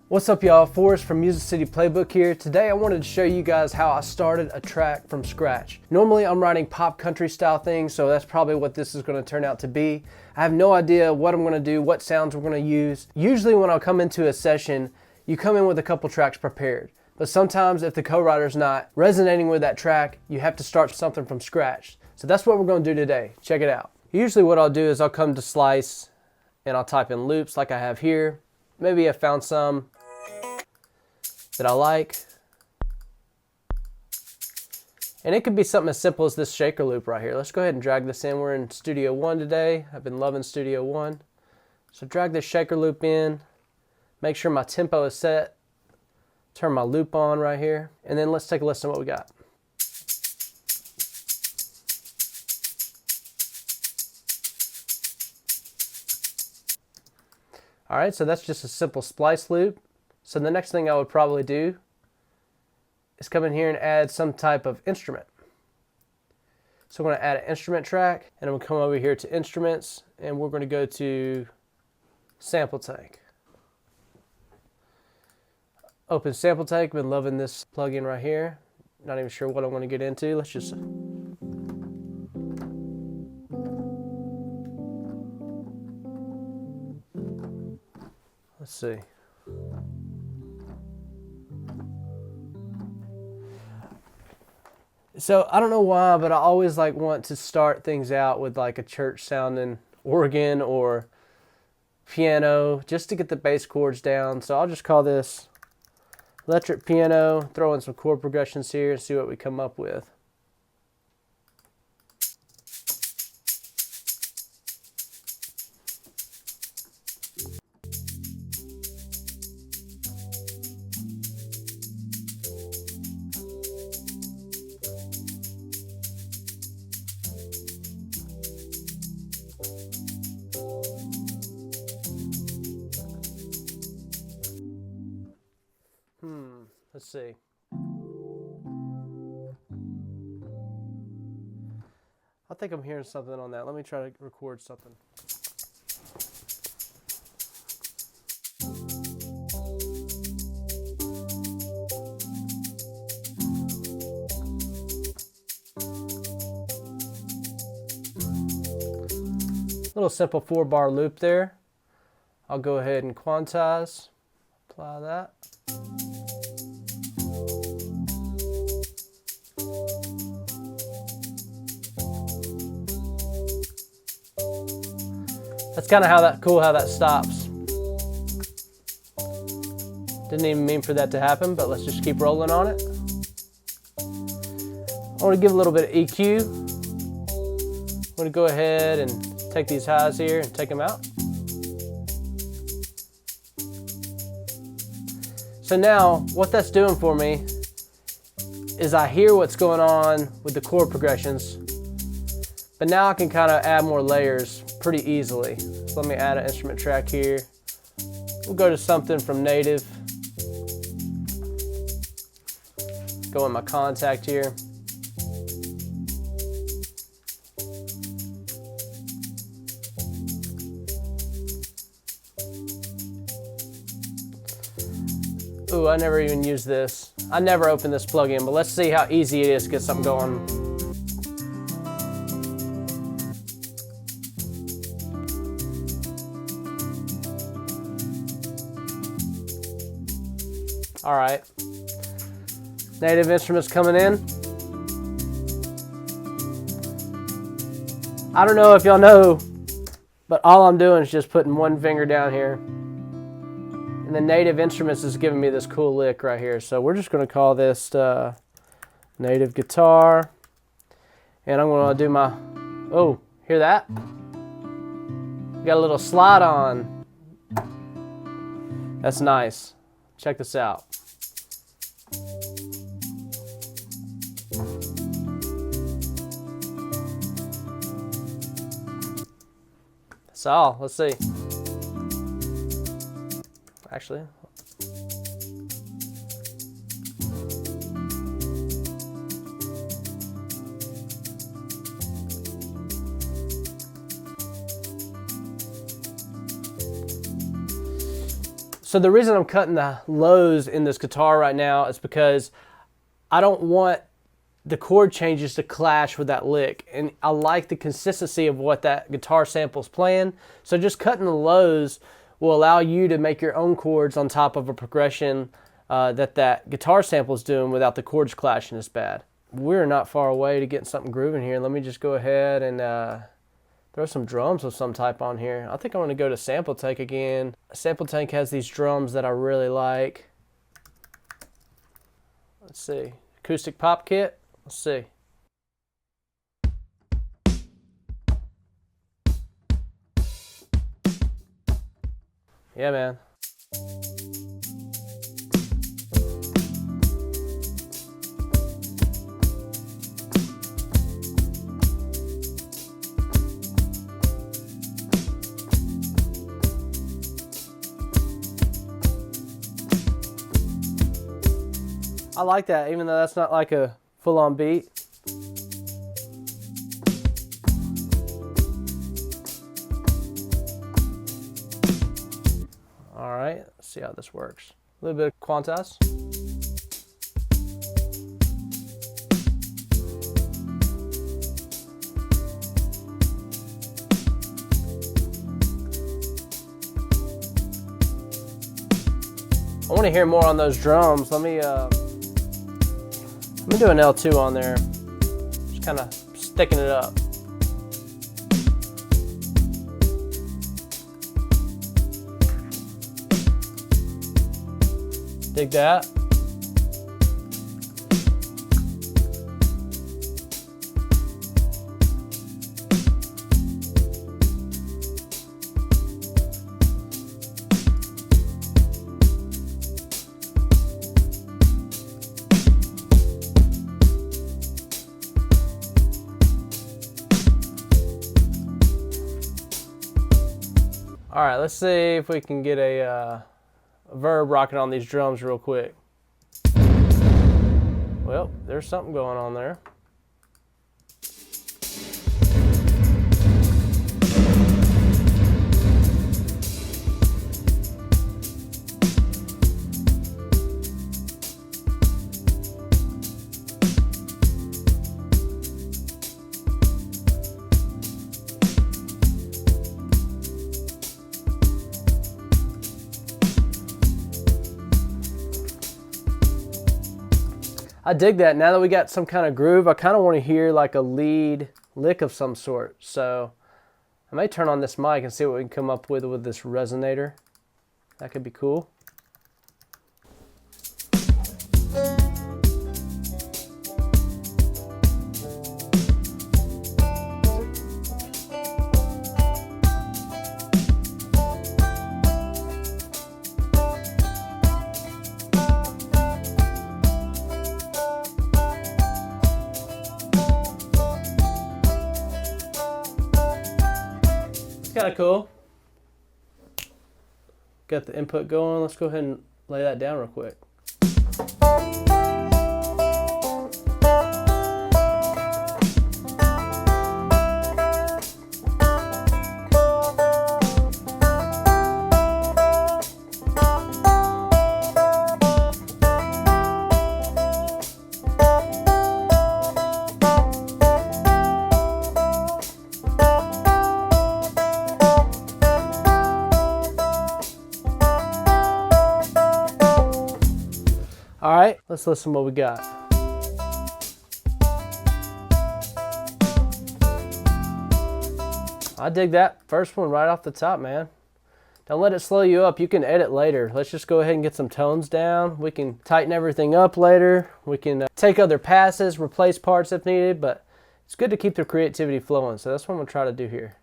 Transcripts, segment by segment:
What's up, y'all? Forrest from Music City Playbook here. Today I wanted to show you guys how I started a track from scratch. Normally I'm writing pop country style things, so that's probably what this is going to turn out to be. I have no idea what I'm going to do, what sounds we're going to use. Usually when I come into a session, you come in with a couple tracks prepared. But sometimes if the co-writer's not resonating with that track, you have to start something from scratch. So that's what we're going to do today. Check it out. Usually what I'll do is I'll come to Splice and I'll type in loops like I have here. Maybe I found some that I like. And it could be something as simple as this shaker loop right here. Let's go ahead and drag this in. We're in Studio One today. I've been loving Studio One. So drag this shaker loop in. Make sure my tempo is set. Turn my loop on right here. And then let's take a listen to what we got. All right, so that's just a simple splice loop. So the next thing I would probably do is come in here and add some type of instrument. So I'm going to add an instrument track, and I'm going to come over here to instruments, and we're going to go to sample tank. Open sample tank. Been loving this plugin right here. Not even sure what I want to get into. Let's just see. So I don't know why, but I always want to start things out with like a church sounding organ or piano just to get the bass chords down. So I'll just call this electric piano, throw in some chord progressions here and see what we come up with. Let's see. I think I'm hearing something on that. Let me try to record something. Little simple 4-bar loop there. I'll go ahead and quantize, apply that. That's kind of how that stops. Didn't even mean for that to happen, but let's just keep rolling on it. I want to give a little bit of EQ. I'm going to go ahead and take these highs here and take them out. So now what that's doing for me is I hear what's going on with the chord progressions, but now I can kind of add more layers pretty easily. So let me add an instrument track here. We'll go to something from Native. Go in my contact here. Ooh, I never even used this. I never opened this plugin, but let's see how easy it is to get something going. All right, Native instruments coming in. I don't know if y'all know, but all I'm doing is just putting one finger down here. And the Native instruments is giving me this cool lick right here. So we're just gonna call this Native guitar. And I'm gonna do my, oh, hear that? Got a little slide on. That's nice. Check this out. That's all. Let's see. Actually, So the reason I'm cutting the lows in this guitar right now is because I don't want the chord changes to clash with that lick, and I like the consistency of what that guitar sample's playing. So just cutting the lows will allow you to make your own chords on top of a progression that guitar sample is doing without the chords clashing as bad. We're not far away to getting something grooving here. Let me just go ahead and throw some drums of some type on here. I think I'm gonna go to Sample Tank again. Sample Tank has these drums that I really like. Let's see, acoustic pop kit. Let's see. Yeah, man. I like that, even though that's not like a full-on beat. All right, let's see how this works. A little bit of quantize. I want to hear more on those drums. Let me do an L2 on there. Just kind of sticking it up. Dig that. All right, let's see if we can get a verb rocking on these drums real quick. Well, there's something going on there. I dig that. Now that we got some kind of groove, I kind of want to hear like a lead lick of some sort. So I may turn on this mic and see what we can come up with this resonator. That could be cool. Kind of cool. Got the input going. Let's go ahead and lay that down real quick. All right, let's listen to what we got. I dig that first one right off the top, man. Don't let it slow you up. You can edit later. Let's just go ahead and get some tones down. We can tighten everything up later. We can take other passes, replace parts if needed, but it's good to keep the creativity flowing. So that's what I'm gonna try to do here.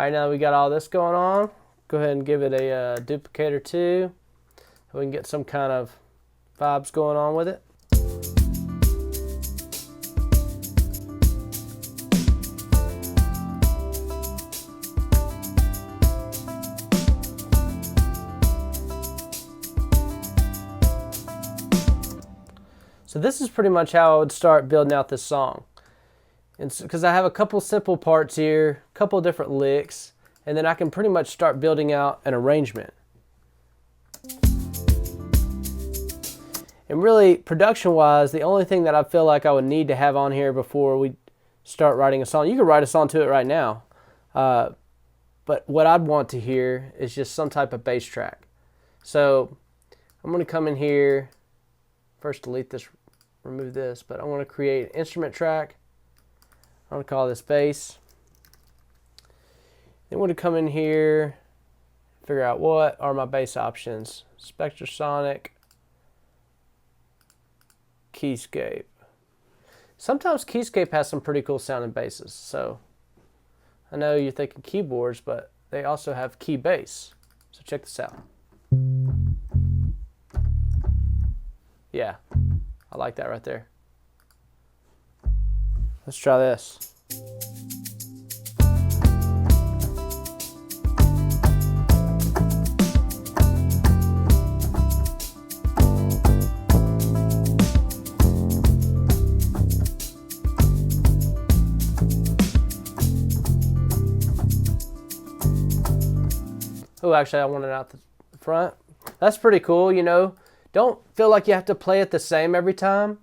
All right, now we got all this going on. Go ahead and give it a duplicate or two. So we can get some kind of vibes going on with it. So this is pretty much how I would start building out this song. And because I have a couple simple parts here, a couple different licks, and then I can pretty much start building out an arrangement. And really, production-wise, the only thing that I feel like I would need to have on here before we start writing a song, you can write a song to it right now, but what I'd want to hear is just some type of bass track. So I'm going to come in here, first delete this, remove this, but I want to create an instrument track. I'm going to call this bass. Then I'm going to come in here, figure out what are my bass options. Spectrasonic, Keyscape. Sometimes Keyscape has some pretty cool sounding basses. So I know you're thinking keyboards, but they also have key bass. So check this out. Yeah, I like that right there. Let's try this. Oh, actually, I want it out the front. That's pretty cool, you know. Don't feel like you have to play it the same every time.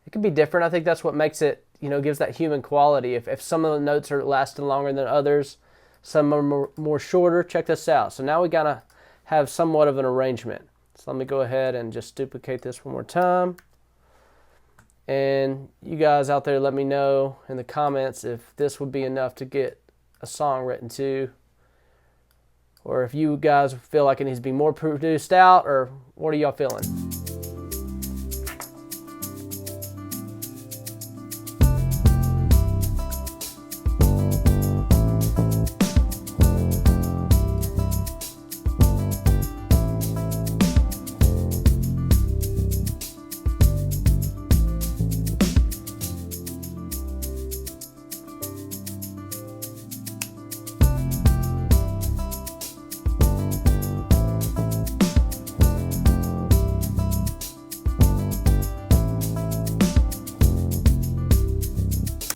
It can be different. I think that's what makes it, you know, gives that human quality. If some of the notes are lasting longer than others, some are more shorter, check this out. So now we gotta have somewhat of an arrangement. So let me go ahead and just duplicate this one more time. And you guys out there, let me know in the comments if this would be enough to get a song written to, or if you guys feel like it needs to be more produced out, or what are y'all feeling?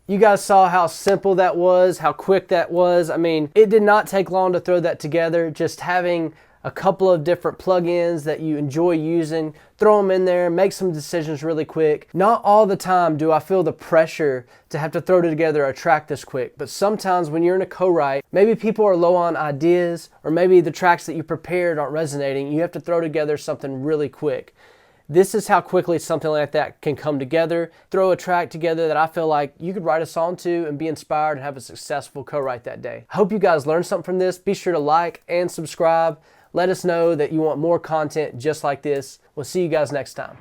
You guys saw how simple that was, how quick that was. I mean, it did not take long to throw that together. Just having a couple of different plugins that you enjoy using, throw them in there, make some decisions really quick. Not all the time do I feel the pressure to have to throw together a track this quick, but sometimes when you're in a co-write, maybe people are low on ideas, or maybe the tracks that you prepared aren't resonating. You have to throw together something really quick. This is how quickly something like that can come together. Throw a track together that I feel like you could write a song to and be inspired and have a successful co-write that day. I hope you guys learned something from this. Be sure to like and subscribe. Let us know that you want more content just like this. We'll see you guys next time.